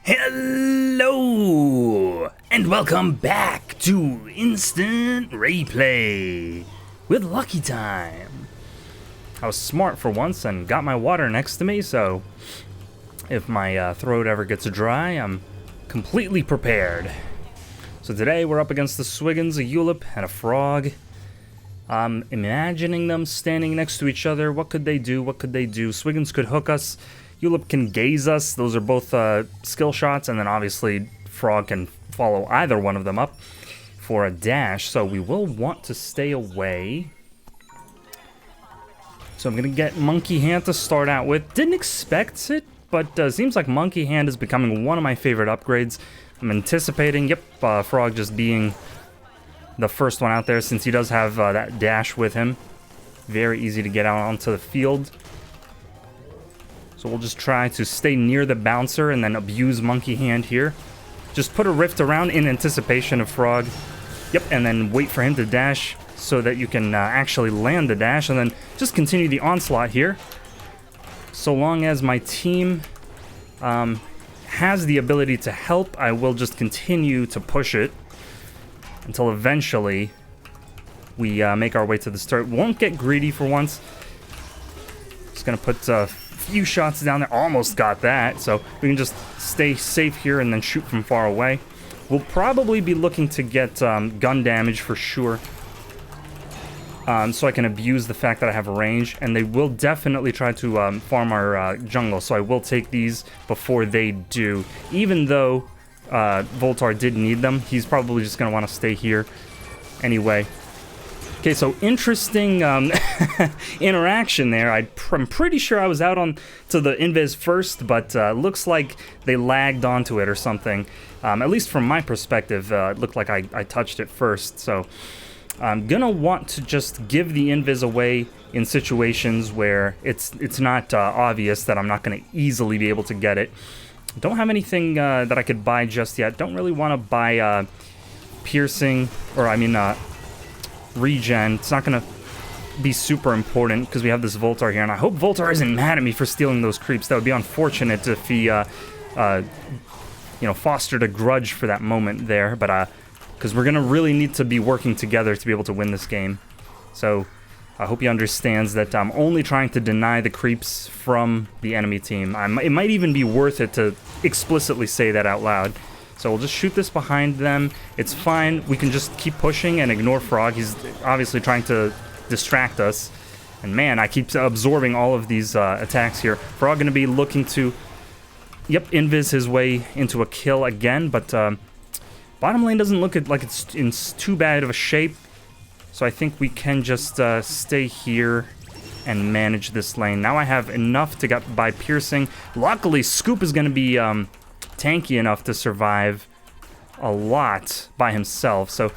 Hello, and welcome back to Instant Raeplay with Lucky Time. I was smart for once and got my water next to me, so if my throat ever gets dry, I'm completely prepared. So today we're up against the Swiggins, a Ulip, and a Frog. I'm imagining them standing next to each other. What could they do? What could they do? Swiggins could hook us. Ulip can gaze us. Those are both skill shots, and then obviously Frog can follow either one of them up for a dash, so we will want to stay away. So I'm going to get Monkey Hand to start out with. Didn't expect it, but seems like Monkey Hand is becoming one of my favorite upgrades. I'm anticipating, Frog just being the first one out there since he does have that dash with him. Very easy to get out onto the field. So we'll just try to stay near the bouncer and then abuse Monkey Hand here. Just put a rift around in anticipation of Frog. And then wait for him to dash so that you can actually land the dash, and then just continue the onslaught here. So long as my team has the ability to help, I will just continue to push it until eventually we make our way to the start. Won't get greedy for once. Just gonna put few shots down there. Almost got that, so we can just stay safe here and then shoot from far away. We'll probably be looking to get gun damage for sure, so I can abuse the fact that I have a range, and they will definitely try to farm our jungle, so I will take these before they do. Even though Voltar did need them, he's probably just going to want to stay here anyway. Okay, so interesting interaction there. I'm pretty sure I was out on to the invis first, but looks like they lagged onto it or something. At least from my perspective, it looked like I touched it first. So I'm gonna want to just give the invis away in situations where it's not obvious that I'm not gonna easily be able to get it. Don't have anything that I could buy just yet. Don't really want to buy piercing, or I mean regen. It's not gonna be super important because we have this Voltar here, and I hope Voltar isn't mad at me for stealing those creeps. That would be unfortunate if he fostered a grudge for that moment there, but because we're gonna really need to be working together to be able to win this game. So I hope he understands that I'm only trying to deny the creeps from the enemy team. It might even be worth it to explicitly say that out loud. So we'll just shoot this behind them. It's fine. We can just keep pushing and ignore Frog. He's obviously trying to distract us. And man, I keep absorbing all of these attacks here. Frog going to be looking to, invis his way into a kill again. But bottom lane doesn't look like it's in too bad of a shape. So I think we can just stay here and manage this lane. Now I have enough to get by piercing. Luckily, Scoop is going to be tanky enough to survive a lot by himself. So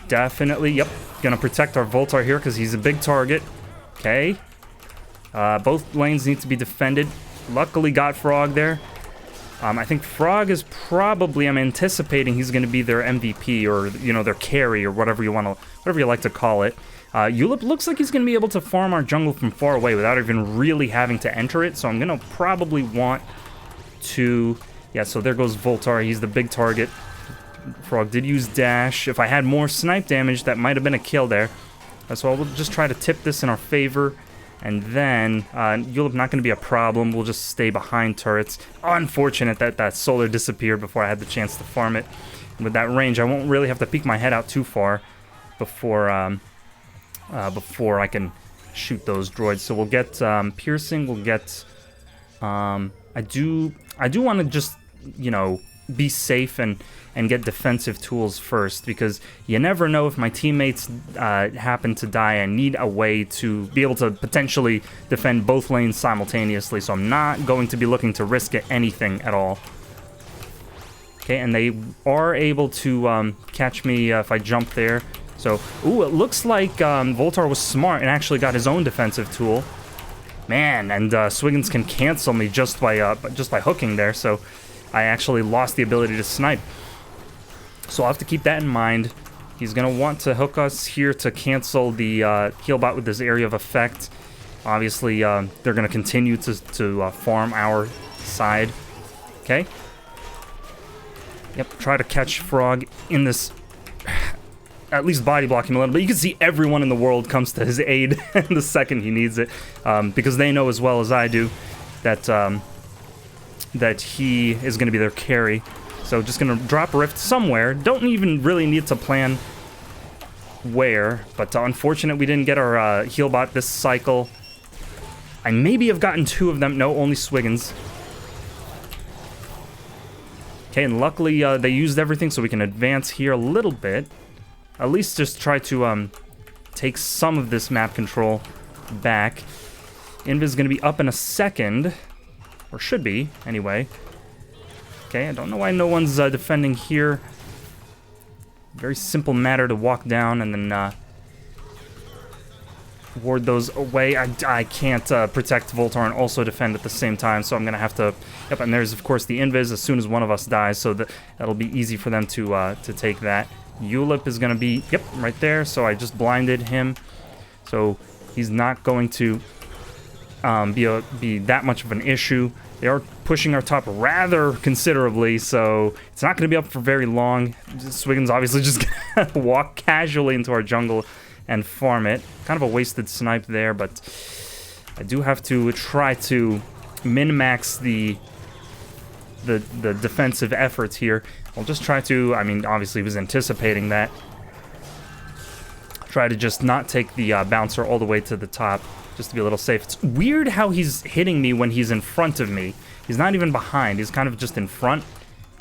definitely, gonna protect our Voltar here because he's a big target. Okay. Both lanes need to be defended. Luckily got Frog there. I think Frog is probably, I'm anticipating he's going to be their MVP, or their carry, or whatever you like to call it. Ulip looks like he's going to be able to farm our jungle from far away without even really having to enter it. So I'm going to probably want to, so there goes Voltar. He's the big target. Frog did use dash. If I had more snipe damage, that might have been a kill there. So we'll just try to tip this in our favor. And then, Ulip not going to be a problem. We'll just stay behind turrets. Unfortunate that solar disappeared before I had the chance to farm it. And with that range, I won't really have to peek my head out too far before I can shoot those droids. So we'll get piercing. We'll get. I do want to just be safe and get defensive tools first, because you never know if my teammates happen to die and need a way to be able to potentially defend both lanes simultaneously. So I'm not going to be looking to risk anything at all. Okay, and they are able to catch me if I jump there. So, it looks like Voltar was smart and actually got his own defensive tool. Man, and Swiggins can cancel me just by hooking there. So I actually lost the ability to snipe. So I'll have to keep that in mind. He's going to want to hook us here to cancel the healbot with this area of effect. Obviously, they're going to continue to farm our side. Okay. Yep, try to catch Frog in this... At least body block him a little bit. You can see everyone in the world comes to his aid the second he needs it. Because they know as well as I do that, that he is going to be their carry. So just going to drop Rift somewhere. Don't even really need to plan where. But unfortunate we didn't get our heal bot this cycle. I maybe have gotten 2 of them. No, only Swiggins. Okay, and luckily they used everything so we can advance here a little bit. At least just try to take some of this map control back. Invis is going to be up in a second. Or should be, anyway. Okay, I don't know why no one's defending here. Very simple matter to walk down and then ward those away. I can't protect Voltar and also defend at the same time, so I'm going to have to... Yep, and there's, of course, the Invis as soon as one of us dies, so that'll be easy for them to take that. Ulip is going to be... Yep, right there, so I just blinded him. So he's not going to be that much of an issue. They are pushing our top rather considerably, so it's not going to be up for very long. Swiggins obviously just going to walk casually into our jungle and farm it. Kind of a wasted snipe there, but I do have to try to min-max the defensive efforts here. I'll just try to, I mean, obviously he was anticipating that. Try to just not take the bouncer all the way to the top, just to be a little safe. It's weird how he's hitting me when he's in front of me. He's not even behind, he's kind of just in front,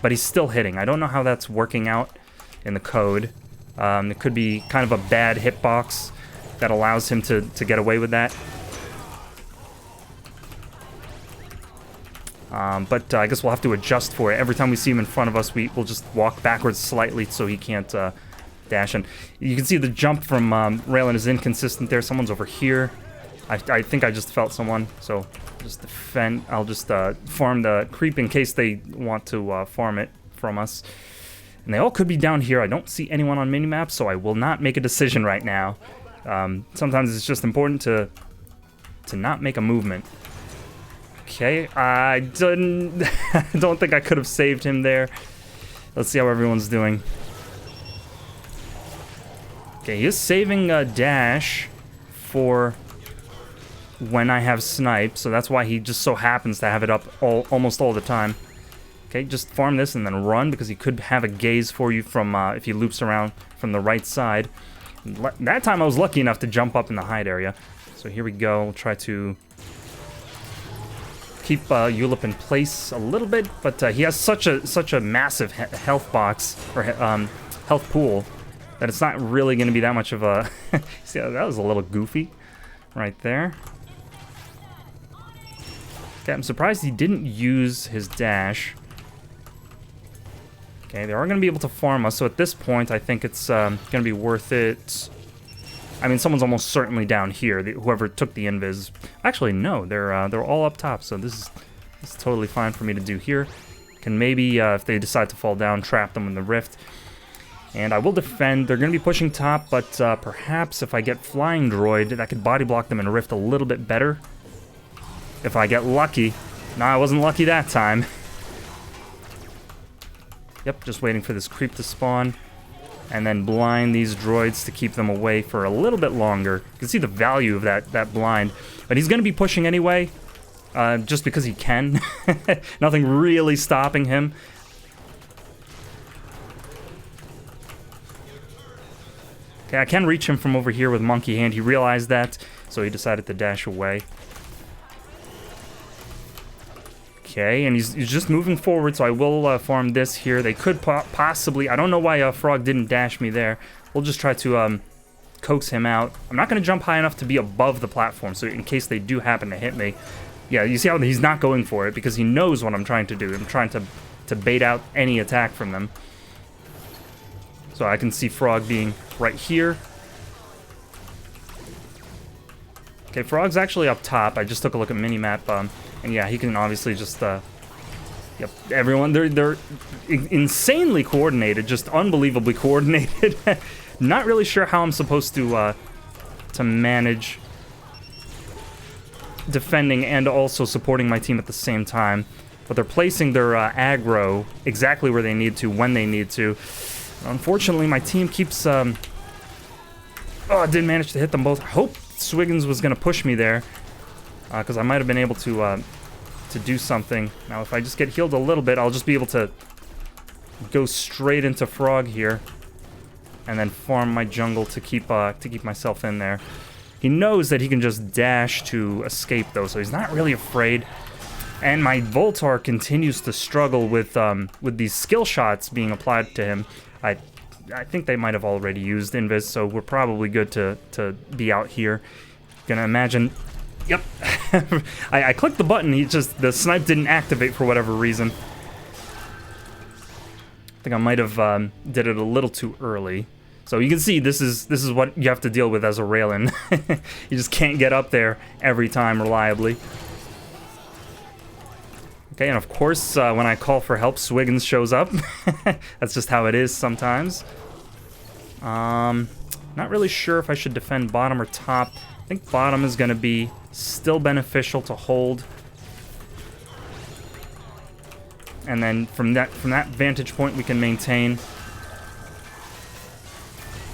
but he's still hitting. I don't know how that's working out in the code. It could be kind of a bad hitbox that allows him to get away with that. But I guess we'll have to adjust for it. Every time we see him in front of us, we'll just walk backwards slightly so he can't dash. And you can see the jump from Raylan is inconsistent there. Someone's over here. I think I just felt someone, so just defend. I'll just farm the creep in case they want to farm it from us. And they all could be down here. I don't see anyone on minimap, so I will not make a decision right now. Sometimes it's just important to not make a movement. Okay, I don't think I could have saved him there. Let's see how everyone's doing. Okay, he is saving a dash for when I have snipe, so that's why he just so happens to have it up almost all the time. Okay, just farm this and then run, because he could have a gaze for you from if he loops around from the right side. That time I was lucky enough to jump up in the hide area. So here we go. We'll try to keep Ulip in place a little bit, but he has such a massive health box, or health pool, that it's not really going to be that much of a... See, that was a little goofy right there. Okay, I'm surprised he didn't use his dash. Okay, they are going to be able to farm us, so at this point, I think it's going to be worth it. I mean, someone's almost certainly down here, whoever took the invis. Actually, no, they're all up top, so this is totally fine for me to do here. Can maybe, if they decide to fall down, trap them in the rift. And I will defend. They're going to be pushing top, but perhaps if I get Flying Droid, that could body block them in rift a little bit better. If I get lucky. No, I wasn't lucky that time. Yep, just waiting for this creep to spawn. And then blind these droids to keep them away for a little bit longer. You can see the value of that blind. But he's going to be pushing anyway, just because he can. Nothing really stopping him. Okay, I can reach him from over here with Monkey Hand. He realized that, so he decided to dash away. Okay, and he's just moving forward, so I will farm this here. They could possibly... I don't know why Frog didn't dash me there. We'll just try to coax him out. I'm not going to jump high enough to be above the platform, so in case they do happen to hit me. Yeah, you see how he's not going for it, because he knows what I'm trying to do. I'm trying to bait out any attack from them. So I can see Frog being right here. Okay, Frog's actually up top. I just took a look at minimap, and yeah, he can obviously just, yep, everyone, they're insanely coordinated, just unbelievably coordinated. Not really sure how I'm supposed to manage defending and also supporting my team at the same time. but they're placing their aggro exactly where they need to, when they need to. Unfortunately, my team keeps... Oh, I didn't manage to hit them both. I hope Swiggins was going to push me there, because I might have been able to do something. Now, if I just get healed a little bit, I'll just be able to go straight into Frog here, and then farm my jungle to keep myself in there. He knows that he can just dash to escape, though, so he's not really afraid. And my Voltar continues to struggle with these skill shots being applied to him. I think they might have already used Invis, so we're probably good to be out here. Gonna imagine... Yep. I clicked the button, the snipe didn't activate for whatever reason. I think I might have did it a little too early. So you can see this is what you have to deal with as a Raelin. You just can't get up there every time reliably. Okay, and of course, when I call for help, Swiggins shows up. That's just how it is sometimes. Not really sure if I should defend bottom or top. I think bottom is going to be still beneficial to hold. And then from that vantage point, we can maintain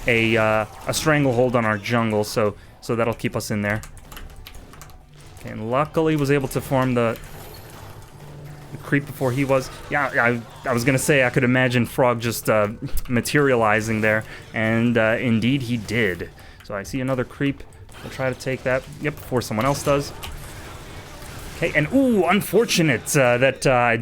a stranglehold on our jungle, so that'll keep us in there. Okay, and luckily was able to farm the creep before he was. Yeah, I was gonna say I could imagine Frog just materializing there, and indeed he did. So I see another creep. I'll try to take that. Yep, before someone else does. Okay, and ooh, unfortunate that I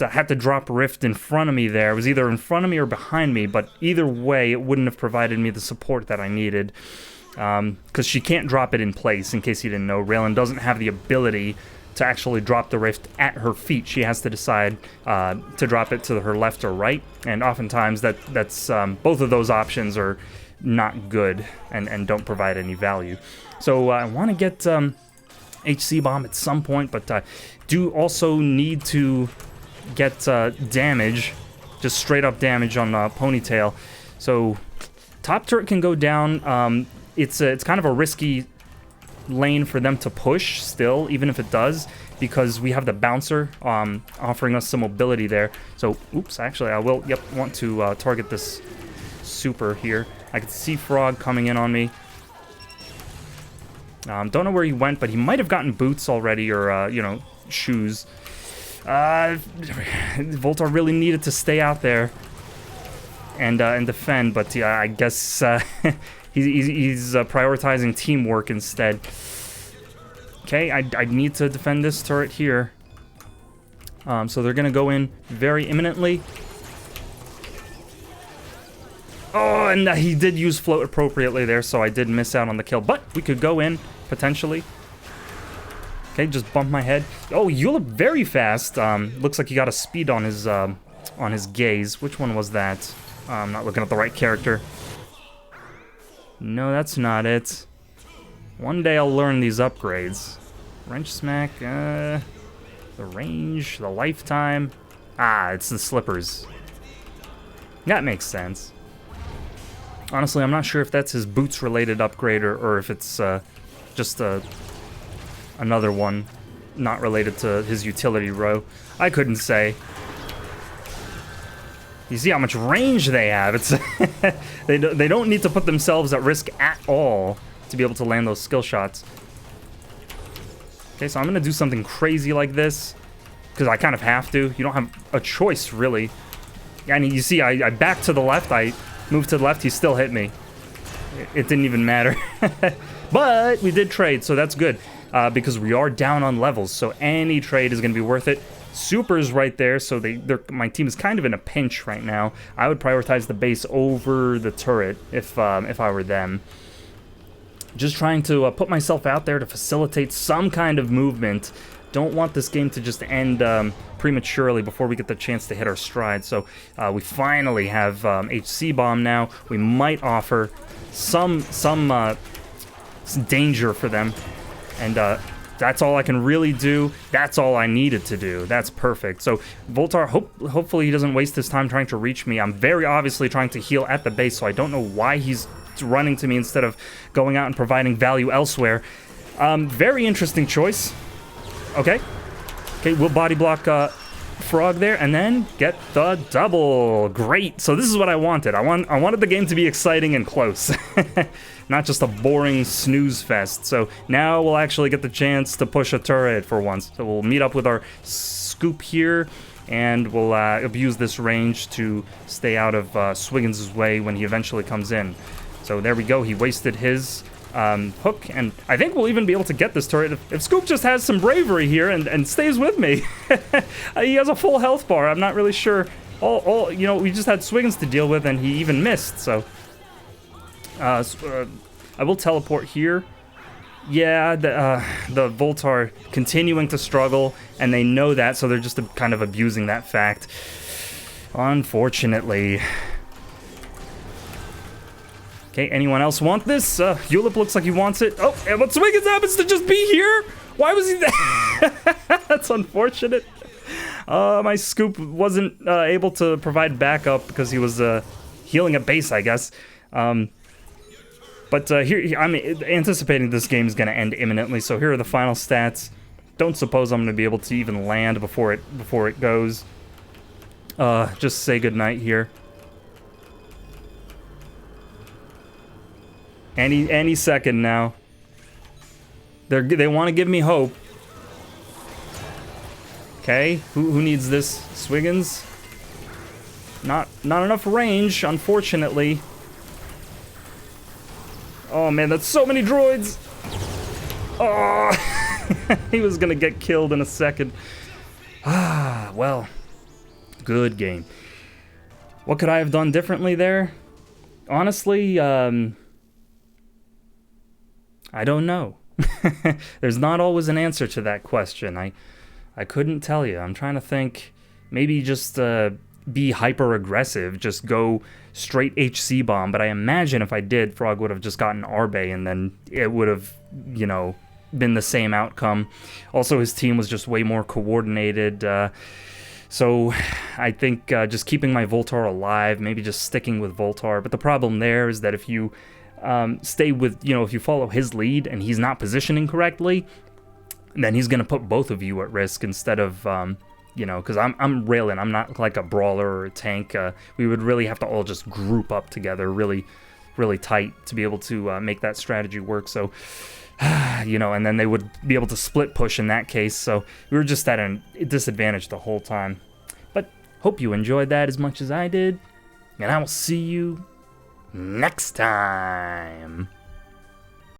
had to drop Rift in front of me there. It was either in front of me or behind me, but either way, it wouldn't have provided me the support that I needed. Because she can't drop it in place, in case you didn't know. Raelin doesn't have the ability to actually drop the Rift at her feet. She has to decide to drop it to her left or right, and oftentimes that's both of those options are not good and don't provide any value. So I want to get... HC bomb at some point, but do also need to get damage, just straight up damage on Ponytail. So top turret can go down. It's kind of a risky lane for them to push still, even if it does, because we have the bouncer offering us some mobility there. So oops, actually I will want to target this super here. I can see Frog coming in on me. Don't know where he went, but he might have gotten boots already, or, shoes. Voltar really needed to stay out there and defend, but I guess he's prioritizing teamwork instead. Okay, I need to defend this turret here. So they're going to go in very imminently. Oh, and he did use float appropriately there, so I did miss out on the kill. But we could go in, potentially. Okay, just bump my head. Oh, you look very fast. Looks like you got a speed on his gaze. Which one was that? I'm not looking at the right character. No, that's not it. One day I'll learn these upgrades. Wrench smack, the range, the lifetime. Ah, it's the slippers. That makes sense. Honestly, I'm not sure if that's his boots-related upgrade or if it's just another one not related to his utility row. I couldn't say. You see how much range they have. It's they don't need to put themselves at risk at all to be able to land those skill shots. Okay, so I'm going to do something crazy like this because I kind of have to. You don't have a choice, really. And you see, I back to the left. I moved to the left. He still hit me. It didn't even matter. But we did trade, so that's good. Because we are down on levels, so any trade is going to be worth it. Super's right there, so my team is kind of in a pinch right now. I would prioritize the base over the turret if I were them. Just trying to put myself out there to facilitate some kind of movement. Don't want this game to just end prematurely before we get the chance to hit our stride. So we finally have HC bomb now. We might offer some danger for them, and that's all I can really do. That's all I needed to do. That's perfect. So Voltar, hopefully he doesn't waste his time trying to reach me. I'm very obviously trying to heal at the base, so I don't know why he's running to me instead of going out and providing value elsewhere. Very interesting choice. Okay, we'll body block frog there, and then get the double. Great. So this is what I wanted. I wanted the game to be exciting and close. Not just a boring snooze fest. So now we'll actually get the chance to push a turret for once. So we'll meet up with our scoop here, and we'll abuse this range to stay out of Swiggins' way when he eventually comes in. So there we go. He wasted his hook, and I think we'll even be able to get this turret if Scoop just has some bravery here and stays with me. He has a full health bar. I'm not really sure. You know, we just had Swiggins to deal with, and he even missed. So I will teleport here. Yeah, the Voltar continuing to struggle, and they know that, so they're just kind of abusing that fact. Unfortunately. Okay, anyone else want this? Ulip looks like he wants it. Oh, and what Swiggins happens to just be here? Why was he there? That's unfortunate. My scoop wasn't able to provide backup because he was healing at base, I guess. But here, I'm anticipating this game is going to end imminently, so here are the final stats. Don't suppose I'm going to be able to even land before it goes. Just say goodnight here. Any second now. They want to give me hope. Okay, who needs this? Swiggins? Not enough range, unfortunately. Oh man, that's so many droids. Oh, he was gonna get killed in a second. Ah, well, good game. What could I have done differently there? Honestly, I don't know. There's not always an answer to that question. I couldn't tell you. I'm trying to think. Maybe just be hyper aggressive, just go straight HC bomb. But I imagine if I did, Frog would have just gotten Arbe, and then it would have, you know, been the same outcome. Also, his team was just way more coordinated. So I think just keeping my Voltar alive, maybe just sticking with Voltar. But the problem there is that if you stay with, you know, if you follow his lead and he's not positioning correctly, then he's going to put both of you at risk instead of, you know, because I'm Raylan. I'm not like a brawler or a tank. We would really have to all just group up together really, really tight to be able to make that strategy work. So, you know, and then they would be able to split push in that case. So we were just at a disadvantage the whole time. But hope you enjoyed that as much as I did. And I will see you next time.